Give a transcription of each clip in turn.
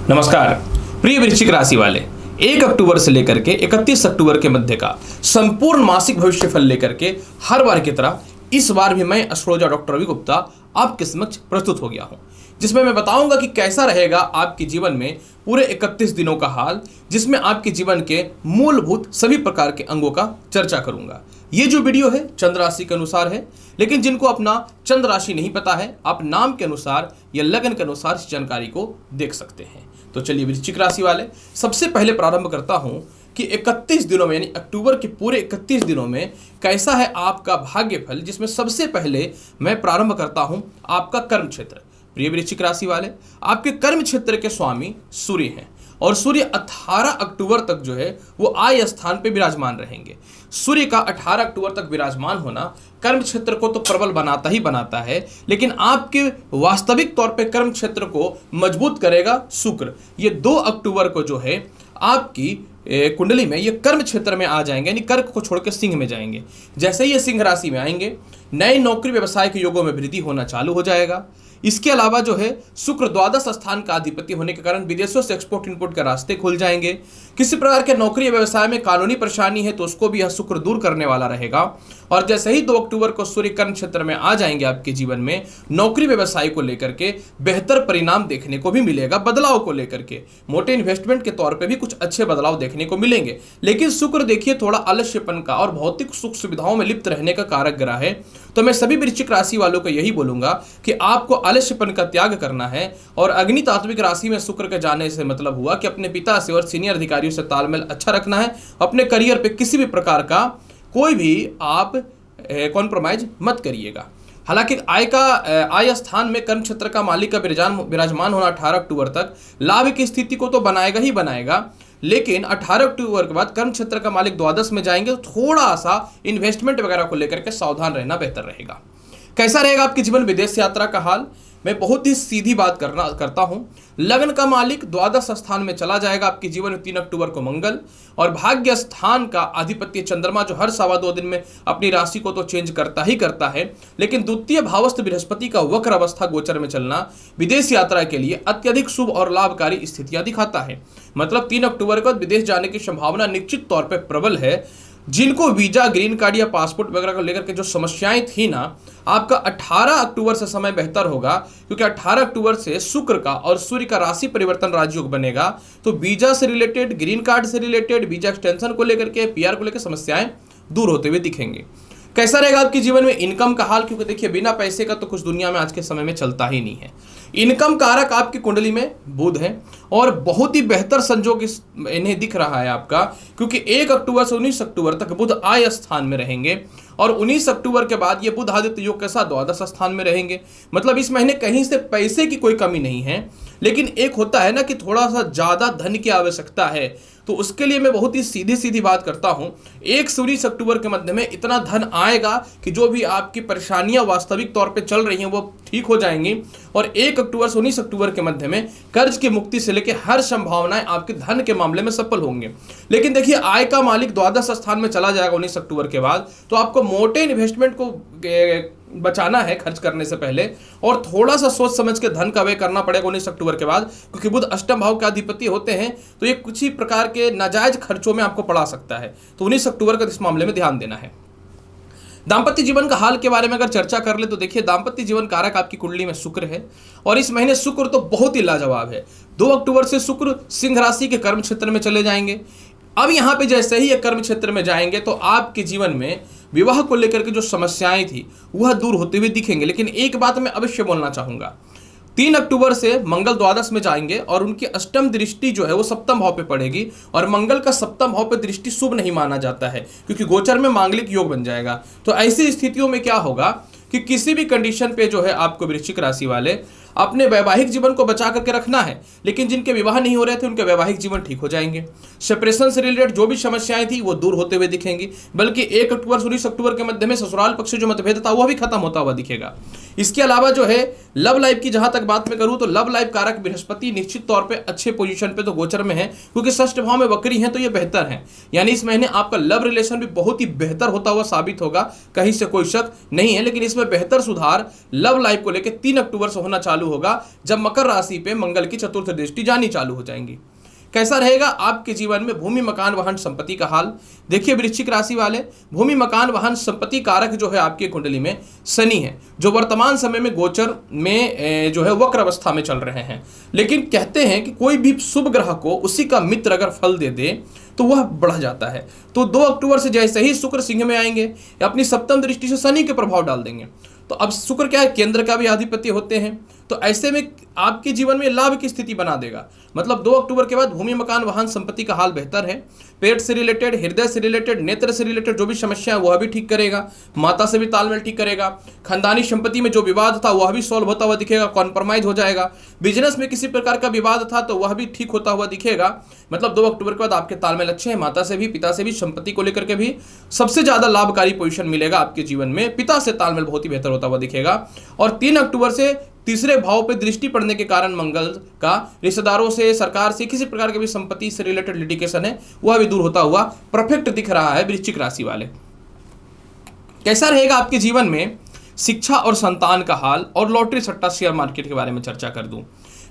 नमस्कार प्रिय वृश्चिक राशि वाले, 1 अक्टूबर से लेकर के 31 अक्टूबर के मध्य का संपूर्ण मासिक भविष्य फल लेकर के हर बार की तरह इस बार भी मैं एस्ट्रोलॉजर डॉक्टर रवि गुप्ता आपके समक्ष प्रस्तुत हो गया हूं, जिसमें मैं बताऊंगा कि कैसा रहेगा आपके जीवन में पूरे 31 दिनों का हाल, जिसमें आपके जीवन के मूलभूत सभी प्रकार के अंगों का चर्चा करूंगा। ये जो वीडियो है चंद्र राशि के अनुसार है, लेकिन जिनको अपना चंद्र राशि नहीं पता है, आप नाम के अनुसार या लगन के अनुसार इस जानकारी को देख सकते हैं। तो चलिए वृश्चिक राशि वाले, सबसे पहले प्रारंभ करता हूं कि 31 दिनों में यानी अक्टूबर के पूरे 31 दिनों में कैसा है आपका भाग्य फल, जिसमें सबसे पहले मैं प्रारंभ करता हूं आपका कर्म क्षेत्र। प्रिय वृश्चिक राशि वाले, आपके कर्म क्षेत्र के स्वामी सूर्य हैं और सूर्य 18 अक्टूबर तक जो है वो आय स्थान पे विराजमान रहेंगे। सूर्य का 18 अक्टूबर तक विराजमान होना कर्म क्षेत्र को तो प्रबल बनाता ही बनाता है, लेकिन आपके वास्तविक तौर पे कर्म क्षेत्र को मजबूत करेगा शुक्र। ये 2 अक्टूबर को जो है आपकी कुंडली में ये कर्म क्षेत्र में आ जाएंगे, यानी कर्क को छोड़कर सिंह में जाएंगे। जैसे ही ये सिंह राशि में आएंगे, नए नौकरी व्यवसाय के योगों में वृद्धि होना चालू हो जाएगा। इसके अलावा जो है शुक्र द्वादश स्थान का अधिपति होने के कारण विदेशों से एक्सपोर्ट इंपोर्ट के रास्ते खुल जाएंगे। किसी प्रकार के नौकरी व्यवसाय में कानूनी परेशानी है तो उसको भी यह शुक्र दूर करने वाला रहेगा। और जैसे ही 2 अक्टूबर को सूर्य कर्म क्षेत्र में आ जाएंगे, आपके जीवन में नौकरी व्यवसाय को लेकर के बेहतर परिणाम देखने को भी मिलेगा। बदलाव को लेकर के मोटे इन्वेस्टमेंट के तौर पर भी कुछ अच्छे बदलाव देखने को मिलेंगे। लेकिन शुक्र देखिए थोड़ा आलस्यपन का और भौतिक सुख सुविधाओं में लिप्त रहने का कारक ग्रह है। तो मैं सभी वृश्चिक राशि वालों को यही बोलूंगा कि आपको आलस्यपन का त्याग करना है और अग्नि तात्विक राशि में शुक्र के जाने से मतलब हुआ कि अपने पिता से और सीनियर अधिकारियों से तालमेल अच्छा रखना है। अपने करियर पे किसी भी प्रकार का कोई भी आप कॉम्प्रोमाइज मत करिएगा। हालांकि आय स्थान में कर्म क्षेत्र का मालिक का विराजमान होना 18 अक्टूबर तक लाभ की स्थिति को तो बनाएगा ही बनाएगा, लेकिन 18 अक्टूबर के बाद कर्म क्षेत्र का मालिक द्वादश में जाएंगे तो थोड़ा सा इन्वेस्टमेंट वगैरह को लेकर के सावधान रहना बेहतर रहेगा। कैसा रहेगा आपके जीवन विदेश यात्रा का हाल? मैं बहुत ही सीधी बात करता हूं। लगन का मालिक द्वादश स्थान में चला जाएगा आपके जीवन में 3 अक्टूबर को मंगल, और भाग्य स्थान का अधिपत्य चंद्रमा जो हर 2.25 दिन में अपनी राशि को तो चेंज करता ही करता है, लेकिन द्वितीय भावस्थ बृहस्पति का वक्र अवस्था गोचर में चलना विदेश यात्रा के लिए अत्यधिक शुभ और लाभकारी स्थितियां दिखाता है। मतलब 3 अक्टूबर को विदेश जाने की संभावना निश्चित तौर पर प्रबल है। जिनको वीजा, ग्रीन कार्ड या पासपोर्ट वगैरह को लेकर के जो समस्याएं थी ना, आपका 18 अक्टूबर से समय बेहतर होगा, क्योंकि 18 अक्टूबर से शुक्र का और सूर्य का राशि परिवर्तन राजयोग बनेगा। तो वीजा से रिलेटेड, ग्रीन कार्ड से रिलेटेड, वीजा एक्सटेंशन को लेकर के, पीआर को लेकर समस्याएं दूर होते हुए दिखेंगे। कैसा रहेगा आपके जीवन में इनकम का हाल? क्योंकि देखिए बिना पैसे का तो कुछ दुनिया में आज के समय में चलता ही नहीं है। इनकम कारक आपकी कुंडली में बुध है और बहुत ही बेहतर संजोग इन्हें दिख रहा है आपका, क्योंकि 1 अक्टूबर से 19 अक्टूबर तक बुध आय स्थान में रहेंगे और 19 अक्टूबर के बाद ये बुध आदित्य योग के साथ द्वादश स्थान में रहेंगे। मतलब इस महीने कहीं से पैसे की कोई कमी नहीं है, लेकिन एक होता है ना कि थोड़ा सा ज्यादा धन की आवश्यकता है, तो उसके लिए मैं बहुत ही सीधी सीधी बात करता हूं। 1 से 19 अक्टूबर के मध्य में इतना धन आएगा कि जो भी आपकी परेशानियां वास्तविक तौर पे चल रही हैं वो ठीक हो जाएंगी, और 1 अक्टूबर से 19 अक्टूबर के मध्य में कर्ज की मुक्ति से लेकर हर संभावनाएं आपके धन के मामले में सफल होंगे। लेकिन देखिए आय का मालिक द्वादश स्थान में चला जाएगा 19 अक्टूबर के बाद, तो आपको मोटे इन्वेस्टमेंट को बचाना है खर्च करने से पहले, और थोड़ा सा सोच समझ के धन का व्यय करना पड़ेगा 19 अक्टूबर के बाद, क्योंकि बुध अष्टम भाव के अधिपति होते हैं, तो ये कुछ ही प्रकार के नाजायज खर्चों में आपको पड़ा सकता है। तो 19 अक्टूबर का इस मामले में ध्यान देना है। दाम्पत्य जीवन का हाल के बारे में अगर चर्चा कर ले तो देखिए दाम्पत्य जीवन कारक आपकी कुंडली में शुक्र है, और इस महीने शुक्र तो बहुत ही लाजवाब है। 2 अक्टूबर से शुक्र सिंह राशि के कर्म क्षेत्र में चले जाएंगे। अब यहाँ पे जैसे ही ये कर्म क्षेत्र में जाएंगे तो आपके जीवन में विवाह को लेकर के जो समस्याएं थी वह दूर होते हुए दिखेंगे। लेकिन एक बात मैं अवश्य बोलना चाहूंगा, 3 अक्टूबर से मंगल द्वादश में जाएंगे और उनकी अष्टम दृष्टि जो है वो सप्तम भाव पे पड़ेगी, और मंगल का सप्तम भाव पे दृष्टि शुभ नहीं माना जाता है, क्योंकि गोचर में मांगलिक योग बन जाएगा। तो ऐसी स्थितियों में क्या होगा कि किसी भी कंडीशन पे जो है आपको वृश्चिक राशि वाले अपने वैवाहिक जीवन को बचा करके रखना है। लेकिन जिनके विवाह नहीं हो रहे थे उनके वैवाहिक जीवन ठीक हो जाएंगे। सेपरेशन से रिलेटेड जो भी समस्याएं थी वो दूर होते हुए दिखेंगी, बल्कि 1 अक्टूबर से 19 अक्टूबर के मध्य में ससुराल पक्ष से जो मतभेद था वह भी खत्म होता हुआ दिखेगा। इसके अलावा जो है लव लाइफ की जहां तक बात मैं करूं तो लव लाइफ कारक बृहस्पति निश्चित तौर पे अच्छे पोजीशन पे तो गोचर में है, क्योंकि षष्ठ भाव में वक्री है तो ये बेहतर है। यानी इस महीने आपका लव रिलेशन भी बहुत ही बेहतर होता हुआ साबित होगा, कहीं से कोई शक नहीं है। लेकिन इसमें बेहतर सुधार लव लाइफ को लेकर 3 अक्टूबर से होना चालू चालू होगा जब मकर राशि पे मंगल की चतुर्थ दृष्टि जानी चालू हो जाएंगी। कैसा रहेगा आपके जीवन में भूमि मकान वाहन संपत्ति का हाल? देखिए वृश्चिक राशि वाले, भूमि मकान वाहन संपत्ति कारक जो है आपकी कुंडली में शनि है, जो वर्तमान समय में गोचर में जो है वक्र अवस्था में चल रहे हैं। लेकिन कहते हैं कि कोई भी शुभ ग्रह को उसी का मित्र अगर फल दे दे तो वह बढ़ जाता है। तो 2 अक्टूबर से जैसे ही शुक्र सिंह में आएंगे, अपनी सप्तम दृष्टि से शनि के प्रभाव डाल देंगे। तो अब शुक्र क्या है, केंद्र का भी अधिपति होते हैं, तो ऐसे में आपके जीवन में लाभ की स्थिति बना देगा। मतलब 2 अक्टूबर के बाद भूमि मकान वाहन संपत्ति का हाल बेहतर है। पेट से रिलेटेड, हृदय से रिलेटेड, नेत्र से रिलेटेड जो भी समस्या है वह भी ठीक करेगा, माता से भी तालमेल ठीक करेगा, खानदानी संपत्ति में जो विवाद था वह भी सॉल्व होता हुआ दिखेगा, कॉम्प्रोमाइज हो जाएगा। बिजनेस में किसी प्रकार का विवाद था तो वह भी ठीक होता हुआ दिखेगा। मतलब 2 अक्टूबर के बाद आपके तालमेल अच्छे हैं, माता से भी, पिता से भी, संपत्ति को लेकर के भी सबसे ज्यादा लाभकारी पोजीशन मिलेगा आपके जीवन में। पिता से तालमेल बहुत ही बेहतर होता हुआ दिखेगा। और 3 अक्टूबर से तीसरे भाव पे दृष्टि पड़ने के कारण मंगल का रिश्तेदारों से, सरकार से, किसी प्रकार के भी संपत्ति से रिलेटेड लिटिगेशन है वह भी दूर होता हुआ परफेक्ट दिख रहा है वृश्चिक राशि वाले। कैसा रहेगा आपके जीवन में शिक्षा और संतान का हाल? और लॉटरी सट्टा शेयर मार्केट के बारे में चर्चा कर दूं।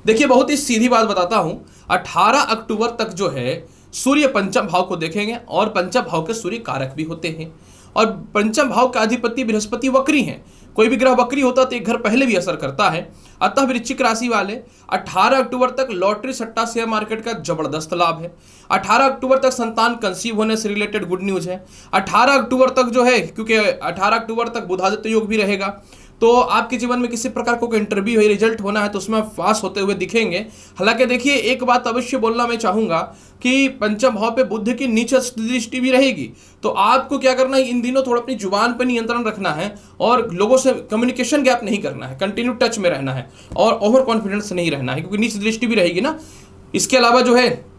देखिए बहुत ही सीधी बात बताता हूं, 18 अक्टूबर तक जो है सूर्य पंचम भाव को देखेंगे और पंचम भाव के सूर्य कारक भी होते हैं और पंचम भाव का अधिपति बृहस्पति वक्री हैं। कोई भी ग्रह वक्री होता तो एक घर पहले भी असर करता है। अतः वृश्चिक राशि वाले 18 अक्टूबर तक लॉटरी सट्टा शेयर मार्केट का जबरदस्त लाभ है। 18 अक्टूबर तक संतान कंसीव होने से रिलेटेड गुड न्यूज है। 18 अक्टूबर तक जो है, क्योंकि 18 अक्टूबर तक बुधादित्य योग भी रहेगा, तो आपके जीवन में किसी प्रकार को इंटरव्यू है, रिजल्ट होना है तो उसमें पास होते हुए दिखेंगे। हालांकि देखिए एक बात अवश्य बोलना मैं चाहूंगा कि पंचम भाव पे बुध की नीच दृष्टि भी रहेगी, तो आपको क्या करना है, इन दिनों थोड़ा अपनी जुबान पर नियंत्रण रखना है और लोगों से कम्युनिकेशन गैप नहीं करना है, कंटिन्यू टच में रहना है और ओवर कॉन्फिडेंस नहीं रहना है, क्योंकि नीच दृष्टि भी रहेगी ना। इसके अलावा जो है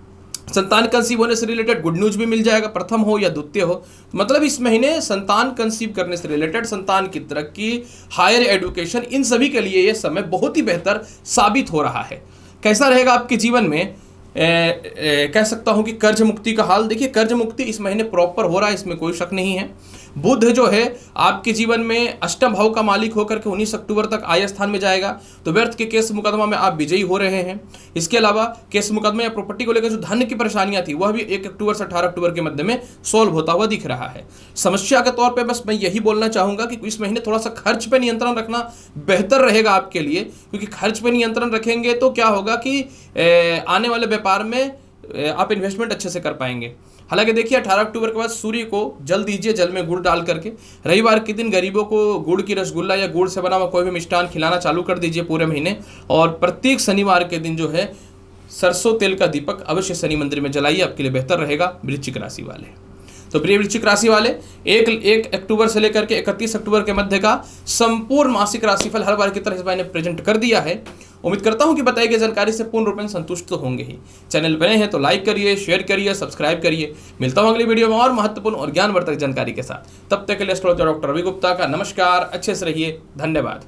संतान कंसीव होने से रिलेटेड गुड न्यूज भी मिल जाएगा, प्रथम हो या द्वितीय हो। मतलब इस महीने संतान कंसीव करने से रिलेटेड, संतान की तरक्की, हायर एजुकेशन, इन सभी के लिए यह समय बहुत ही बेहतर साबित हो रहा है। कैसा रहेगा आपके जीवन में कह सकता हूं कि कर्ज मुक्ति का हाल? देखिए कर्ज मुक्ति इस महीने प्रॉपर हो रहा है, इसमें कोई शक नहीं है। बुध जो है आपके जीवन में अष्टम भाव का मालिक होकर के 19 अक्टूबर तक आय स्थान में जाएगा, तो व्यर्थ के केस मुकदमा में आप विजयी हो रहे हैं। इसके अलावा केस मुकदमे या प्रॉपर्टी को लेकर जो धन की परेशानियां थी वह भी 1 अक्टूबर से 18 अक्टूबर के मध्य में सॉल्व होता हुआ दिख रहा है। समस्या के तौर पर बस मैं यही बोलना चाहूंगा कि इस महीने थोड़ा सा खर्च पर नियंत्रण रखना बेहतर रहेगा आपके लिए, क्योंकि खर्च पर नियंत्रण रखेंगे तो क्या होगा कि आने वाले व्यापार में आप इन्वेस्टमेंट अच्छे से कर पाएंगे। हालांकि देखिए 18 अक्टूबर के बाद सूर्य को जल दीजिए, जल में गुड़ डाल करके। रविवार के दिन गरीबों को गुड़ की रसगुल्ला या गुड़ से बना हुआ कोई भी मिष्ठान खिलाना चालू कर दीजिए पूरे महीने। और प्रत्येक शनिवार के दिन जो है सरसों तेल का दीपक अवश्य शनि मंदिर में जलाइए, आपके लिए बेहतर रहेगा वृश्चिक राशि वाले। तो प्रिय वृश्चिक राशि वाले, 1 अक्टूबर से लेकर के 31 अक्टूबर के मध्य का संपूर्ण मासिक राशिफल हर बार की तरह इस बार ने प्रेजेंट कर दिया है। उम्मीद करता हूं कि बताई गई जानकारी से पूर्ण रूप में संतुष्ट तो होंगे ही। चैनल बने हैं तो लाइक करिए, शेयर करिए, सब्सक्राइब करिए। मिलता हूं अगली वीडियो में और महत्वपूर्ण और ज्ञानवर्धक जानकारी के साथ। तब तक के लिए एस्ट्रोलॉजर डॉक्टर रवि गुप्ता का नमस्कार। अच्छे से रहिए, धन्यवाद।